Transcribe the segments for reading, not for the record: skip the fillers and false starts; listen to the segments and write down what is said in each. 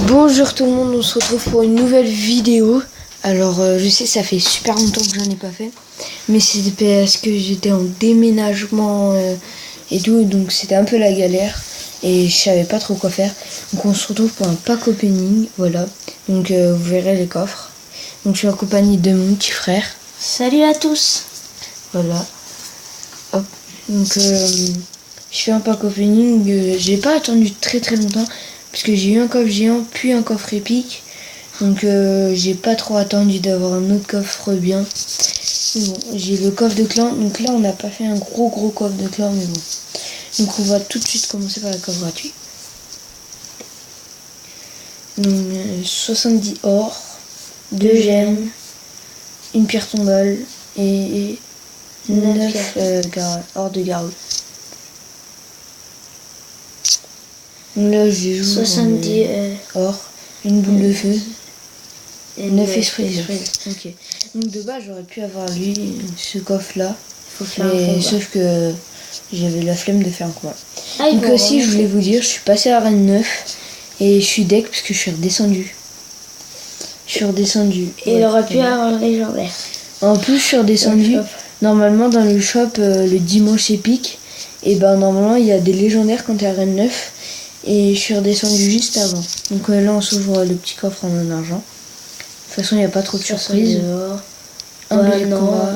Bonjour tout le monde, on se retrouve pour une nouvelle vidéo. Alors je sais, ça fait super longtemps que j'en ai pas fait, mais c'est parce que j'étais en déménagement et tout, donc c'était un peu la galère et je savais pas trop quoi faire. Donc on se retrouve pour un pack opening, voilà. Donc vous verrez les coffres. Donc je suis en compagnie de mon petit frère. Salut à tous. Voilà. Hop. Donc je fais un pack opening. J'ai pas attendu très longtemps parce que j'ai eu un coffre géant puis un coffre épique. Donc j'ai pas trop attendu d'avoir un autre coffre bien. Bon, j'ai le coffre de clan. Donc là on n'a pas fait un gros coffre de clan, mais bon. Donc on va tout de suite commencer par le coffre gratuit. Donc 70 or, 2 gemmes, une pierre tombale et 9 or de garou. Donc là je joue 70 or, une boule de feu et 9 esprits. Ok. Donc de base j'aurais pu avoir lui, ce coffre là. Mais sauf que j'avais la flemme de faire un combat. Donc aussi je voulais vous dire, je suis passé à Arène 9 et je suis deck parce que je suis redescendu. Et il aurait pu avoir le légendaire. En plus je suis redescendu. Normalement dans le shop le dimanche épique, et ben normalement il y a des légendaires quand t'es à Arène 9. Et je suis redescendu juste avant. Donc là on s'ouvre le petit coffre en argent. De toute façon il n'y a pas trop de surprises. Un billet de combat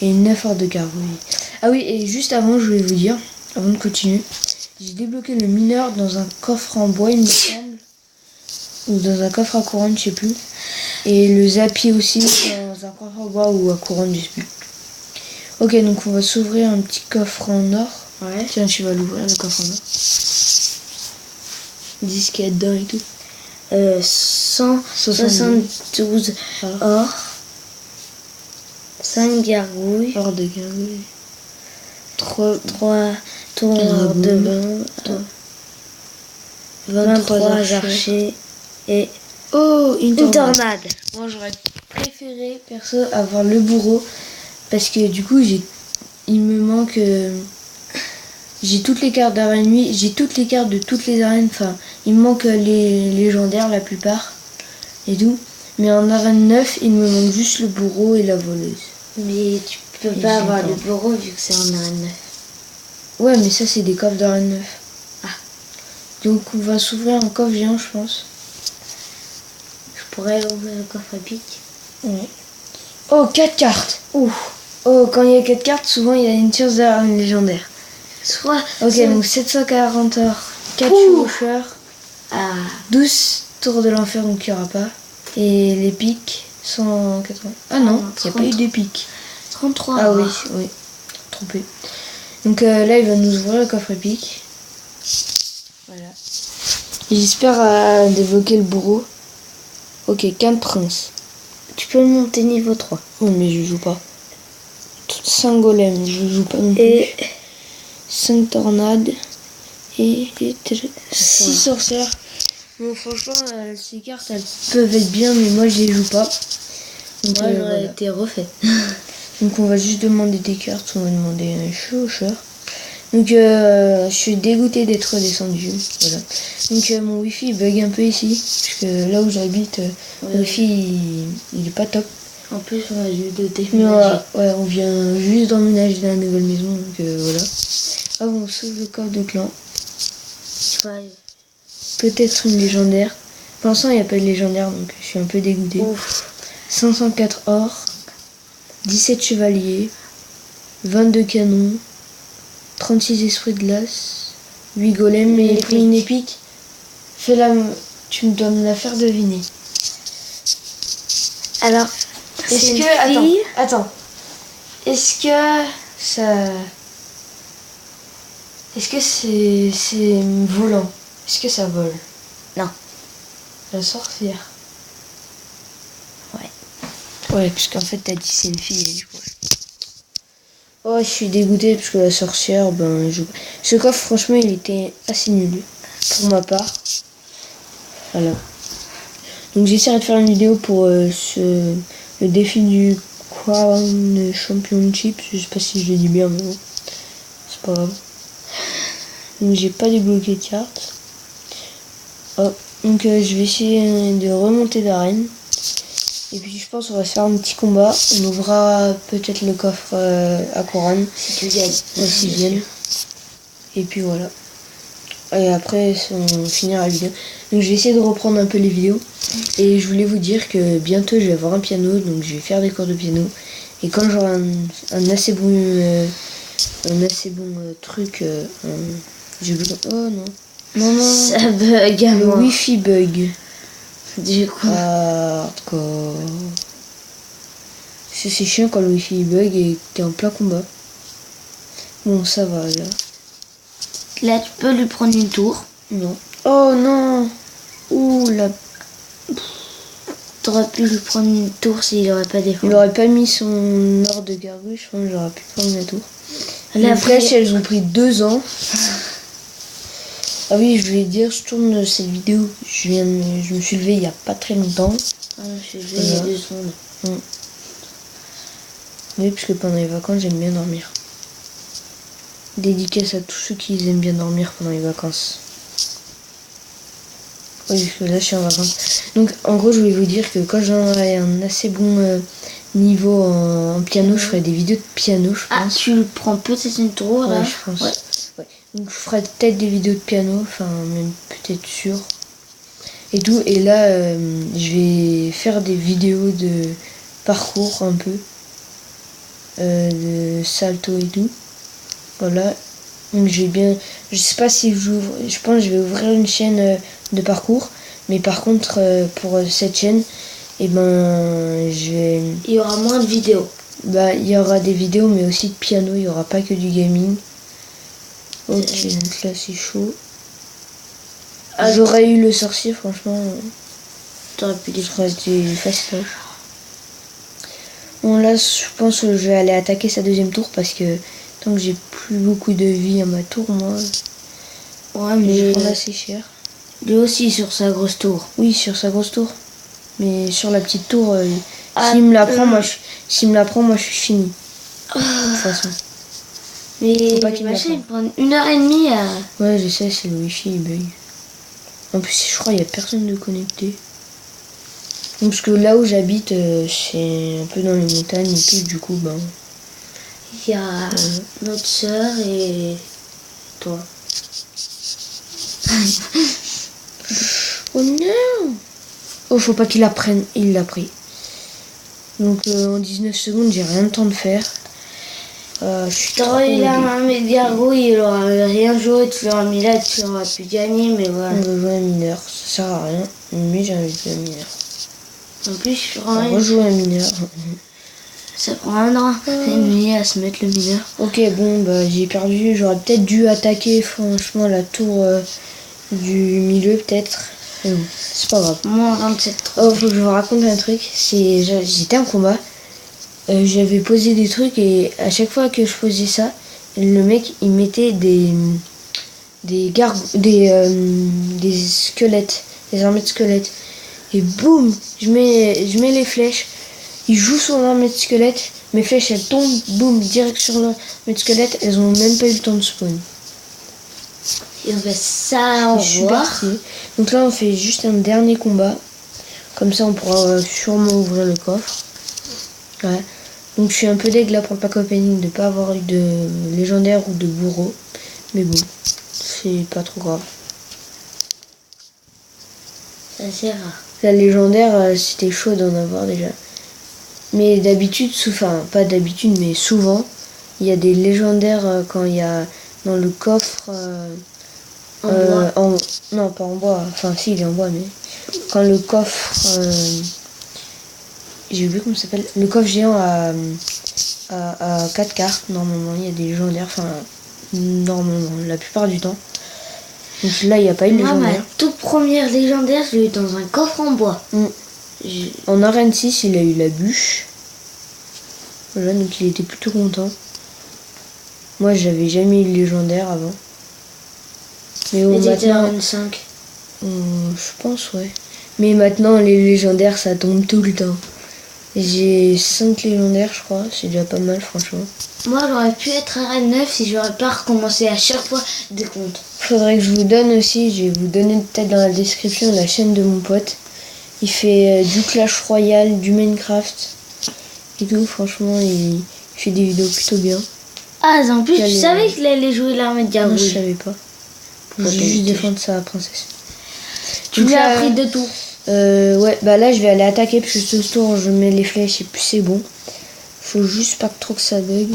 et 9 heures de gargouille. Ah oui, et juste avant je voulais vous dire, avant de continuer, j'ai débloqué le mineur dans un coffre en bois il me semble. Ou dans un coffre à couronne, je sais plus. Et le zappy aussi dans un coffre en bois ou à couronne, je sais plus. Ok, donc on va s'ouvrir un petit coffre en or. Ouais. Tiens, tu vas l'ouvrir le coffre en or. Dis ce qu'il y a dedans et tout. 172 or, 5 gargouilles, Or de gargouille. 3 tours de 23 archers et une tornade. Moi j'aurais préféré perso avoir le bourreau parce que du coup il me manque j'ai toutes les cartes d'arène nuit, j'ai toutes les cartes de toutes les arènes, enfin il me manque les légendaires la plupart et tout, mais en arène 9 il me manque juste le bourreau et la voleuse. Mais tu peux pas avoir le bourreau vu que c'est en arène 9. Ouais, mais ça c'est des coffres d'arène 9. Ah. Donc on va s'ouvrir un coffre géant je pense. Je pourrais ouvrir le coffre épique. Ouais. Oh, 4 cartes. Ouh. Oh, quand il y a 4 cartes, souvent il y a une chance d'avoir une légendaire. Ok, donc 740 or, 4 chevaucheurs, 12 tours de l'enfer, donc il n'y aura pas. Et l'épique, 180. Ah non, il n'y a pas eu d'épique. 33. Ah oui, trompé. Donc là, il va nous ouvrir le coffre épique. Voilà. J'espère débloquer le bourreau. Ok, 15 princes. Tu peux le monter niveau 3. Oh, mais je joue pas. 5 golems, je joue pas non plus. Et 5 tornades et 6 sorcières. Bon, franchement, ces cartes elles peuvent être bien, mais moi je les joue pas. Donc, moi j'aurais été refait. Donc on va juste demander des cartes, on va demander un chevaucheur. Donc je suis dégoûté d'être redescendu. Voilà. Donc mon wifi bug un peu ici, parce que là où j'habite, le wifi il est pas top. En plus on a juste de déménager. Ouais, on vient juste d'emménager dans la nouvelle maison, donc voilà. Ah bon, on s'ouvre le coffre de clan. Ouais. Peut-être une légendaire. Pour l'instant, il n'y a pas de légendaire, donc je suis un peu dégoûté. Ouf. 504 or, 17 chevaliers, 22 canons, 36 esprits de glace, 8 golems et une épique. Tu dois me la faire deviner. Alors, est-ce que... Attends. Est-ce que ça... Est-ce que c'est volant? Est-ce que ça vole? Non. La sorcière. Ouais, puisqu'en fait t'as dit c'est une fille du coup. Oh, je suis dégoûtée parce que la sorcière, ce coffre franchement il était assez nul pour ma part. Voilà. Donc j'essaierai de faire une vidéo pour le défi du Crown Championship. Je sais pas si je le dis bien, mais bon, c'est pas grave. Donc j'ai pas débloqué de cartes. Oh, donc je vais essayer de remonter d'arène. Et puis je pense qu'on va se faire un petit combat. On ouvrira peut-être le coffre à couronne. Si tu gagnes. Si je gagne. Et puis voilà. Et après on finira la vidéo. Donc je vais essayer de reprendre un peu les vidéos. Et je voulais vous dire que bientôt je vais avoir un piano. Donc je vais faire des cours de piano. Et quand j'aurai un assez bon truc... j'ai besoin... Oh non. Non. Ça bug à Le moi. Wi-Fi bug. Du coup. Hardcore. C'est chiant quand le Wi-Fi bug et que t'es en plein combat. Bon, ça va là. Là, tu peux lui prendre une tour. Non. Oh non. Ouh là. T'aurais pu lui prendre une tour s'il aurait pas Il défendu. aurait pas mis son or de gargouille, je pense que j'aurais pu prendre la tour. Là, Les flèches, elles ont pris 2 ans. Ah oui, je voulais dire, je tourne cette vidéo. Je me suis levé il y a pas très longtemps. Ah, je suis il y a 2 secondes. Oui, parce que pendant les vacances, j'aime bien dormir. Dédicace à tous ceux qui aiment bien dormir pendant les vacances. Oui, parce que là, je suis en vacances. Donc, en gros, je voulais vous dire que quand j'aurai un assez bon niveau en piano, je ferai des vidéos de piano, je Ah, pense. tu lui prends peut-être une tour là. Ouais, je pense. Ouais. Ouais. Donc, je ferai peut-être des vidéos de piano, enfin, même peut-être sûr. Et tout. Et là, je vais faire des vidéos de parcours un peu. De salto et tout. Voilà. Donc je sais pas si j'ouvre, je pense que je vais ouvrir une chaîne de parcours, mais par contre pour cette chaîne, et ben Il y aura moins de vidéos. il y aura des vidéos mais aussi de piano, il y aura pas que du gaming. Ok, donc là c'est chaud. J'aurais eu le sorcier, franchement, T'aurais pu ça aurait été facile. Bon là je pense que je vais aller attaquer sa deuxième tour parce que tant que j'ai plus beaucoup de vie à ma tour, moi, Ouais, je mais prends assez cher. lui aussi sur sa grosse tour. Oui, sur sa grosse tour. Mais sur la petite tour, Ah, s'il me la prend, moi, je suis fini. De toute façon. Mais Faut pas qu'il machin, me il prend 1h30 à. Ouais, je sais, c'est le wifi, il bug. En plus, je crois qu'il n'y a personne de connecté. Donc, parce que là où j'habite, c'est un peu dans les montagnes, et puis du coup, ben... Il y a notre soeur et toi. Oh non! Oh, faut pas qu'il la prenne. Il l'a pris. Donc, en 19 secondes, j'ai rien de temps de faire. Je suis trop T'aurais eu la dégoûtée. main Médiargo, il aura rien joué, tu l'auras mis là, tu auras pu gagner, mais voilà. On va jouer un mineur, ça sert à rien, mais j'ai envie de jouer un mineur. En plus, je On ferai va jouer un mineur. ça prendra une nuit à se mettre le mineur. Ok, bon, bah j'ai perdu. J'aurais peut-être dû attaquer, franchement, la tour du milieu, peut-être. Mais bon, c'est pas grave. Moi, dans cette Oh, faut que je vous raconte un truc. J'étais en combat. J'avais posé des trucs et à chaque fois que je posais ça, le mec, il mettait des squelettes, des armées de squelettes. Et boum, je mets les flèches. Il joue sur l'armée de squelettes. Mes flèches, elles tombent, boum, direct sur l'armée de squelettes. Elles ont même pas eu le temps de spawn. Et on fait ça, au C'est super revoir. stylé. Donc là, on fait juste un dernier combat. Comme ça, on pourra sûrement ouvrir le coffre. Ouais. Donc je suis un peu deg là pour le pack opening de pas avoir eu de légendaire ou de bourreau. Mais bon, c'est pas trop grave. C'est assez rare. La légendaire, c'était chaud d'en avoir déjà. Mais d'habitude, enfin pas d'habitude, mais souvent, il y a des légendaires quand il y a dans le coffre... En bois. Non, pas en bois. Enfin si, il est en bois, mais... Quand le coffre... j'ai oublié comment ça s'appelle. Le coffre géant à 4 cartes, normalement, il y a des légendaires. Enfin, normalement, la plupart du temps. Donc là, il n'y a pas eu de Moi, ma légendaire. toute première légendaire, je l'ai eu dans un coffre en bois. En arène 6, il a eu la bûche. Voilà, donc il était plutôt content. Moi, j'avais jamais eu le légendaire avant. Mais bon, Et t'étais maintenant... en 5. je pense, ouais. Mais maintenant, les légendaires, ça tombe tout le temps. J'ai 5 légendaires, je crois. C'est déjà pas mal, franchement. Moi, j'aurais pu être arène 9 si j'aurais pas recommencé à chaque fois des comptes. Faudrait que je vous donne aussi, je vais vous donner peut-être dans la description la chaîne de mon pote. Il fait du Clash Royale, du Minecraft et tout. Franchement, il fait des vidéos plutôt bien. Ah, en plus, tu savais qu'il allait jouer l'armée de Non, Gargouille. je savais pas. J'ai juste défendre sa princesse. Tu lui as appris de tout. Ouais, bah là je vais aller attaquer parce que ce tour je mets les flèches et puis c'est bon. Faut juste pas trop que ça bug.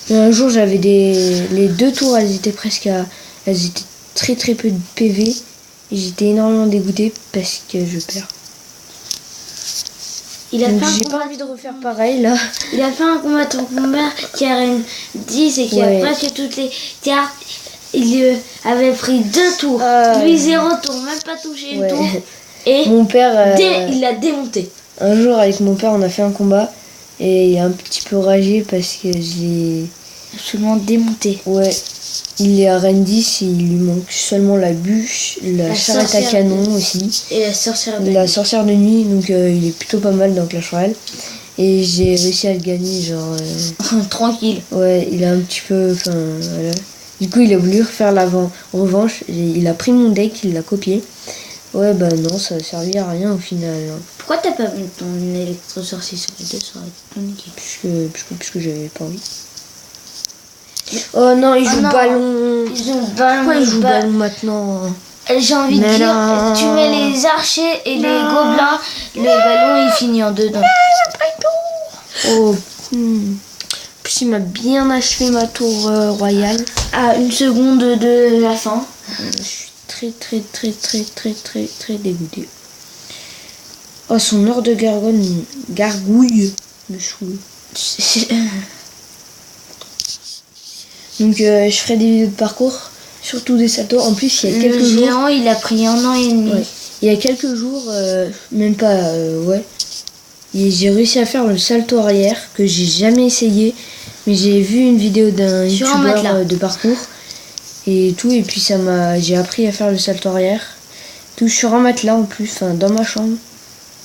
Mais un jour j'avais les 2 tours, elles étaient très peu de PV et j'étais énormément dégoûté parce que je perds. Il a Donc fait j'ai pas envie de refaire pareil là. Il a fait un combattant combat qui a arène 10 et qui a presque toutes les cartes. Il avait pris 2 tours. Lui 0 tour, même pas touché une tour. Et mon père, il l'a démonté. Un jour avec mon père on a fait un combat et il a un petit peu ragé parce que je l'ai absolument démonté. Ouais, il est à Rennes 10, il lui manque seulement la bûche, la charrette à canon aussi. Et la sorcière de nuit. La sorcière de nuit, donc il est plutôt pas mal dans Clash Royale. Et j'ai réussi à le gagner, genre... tranquille. Ouais, il a un petit peu... Enfin, voilà. Du coup, il a voulu refaire l'avant. En revanche, il a pris mon deck, il l'a copié. Ouais, bah non, ça a servi à rien au final. Pourquoi t'as pas mis ton électro-sorcier sur les deux? Ça aurait été ton équipe. Puisque j'avais pas envie. Oh non, il joue ballon. Il joue ballon. Pourquoi il joue ballon maintenant? J'ai envie de dire, non. Tu mets les archers et les gobelins, le ballon il finit en dedans. Oh, Puis il m'a bien achevé ma tour royale. À 1 seconde de la fin. Je suis très dégoûté. Oh, son heure de gargouille me saoule. Donc je ferai des vidéos de parcours, surtout des saltos. En plus, il y a quelques jours... géant, il a pris 1 an et demi. Ouais. Il y a quelques jours, même pas, j'ai réussi à faire le salto arrière, que j'ai jamais essayé. Mais j'ai vu une vidéo d'un youtubeur de parcours et tout, et puis j'ai appris à faire le salto arrière. Tout sur un matelas en plus, dans ma chambre.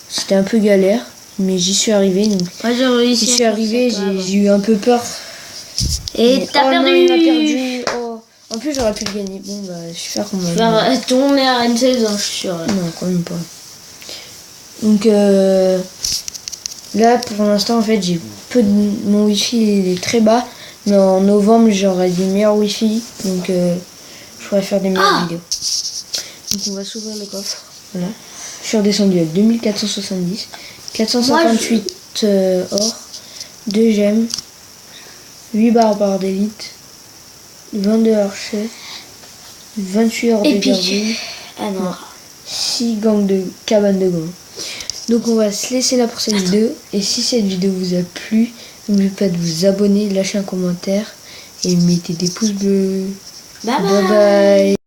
C'était un peu galère, mais j'y suis arrivé. Donc, j'ai réussi. J'y suis arrivé, j'ai eu un peu peur. Et t'as perdu. Non, il a perdu. Oh. En plus, j'aurais pu le gagner. Bon, bah, super qu'on m'a... Tourner à Rennes 16, je suis sûre. Non, quand même pas. Donc, là, pour l'instant, en fait, j'ai mon wifi il est très bas. Mais en novembre, j'aurai des meilleurs wifi. Donc, je pourrais faire des meilleures vidéos. Donc, on va s'ouvrir le coffre. Voilà. Je suis redescendu à 2470. 458 or. 2 gemmes. 8 barbares d'élite. 22 archers. 28 heures de gargouille. Ah non. 6 gangs de cabane de gants. Donc on va se laisser là pour cette vidéo. Et si cette vidéo vous a plu, n'oubliez pas de vous abonner, lâcher un commentaire et mettez des pouces bleus. Bye bye. Bye bye.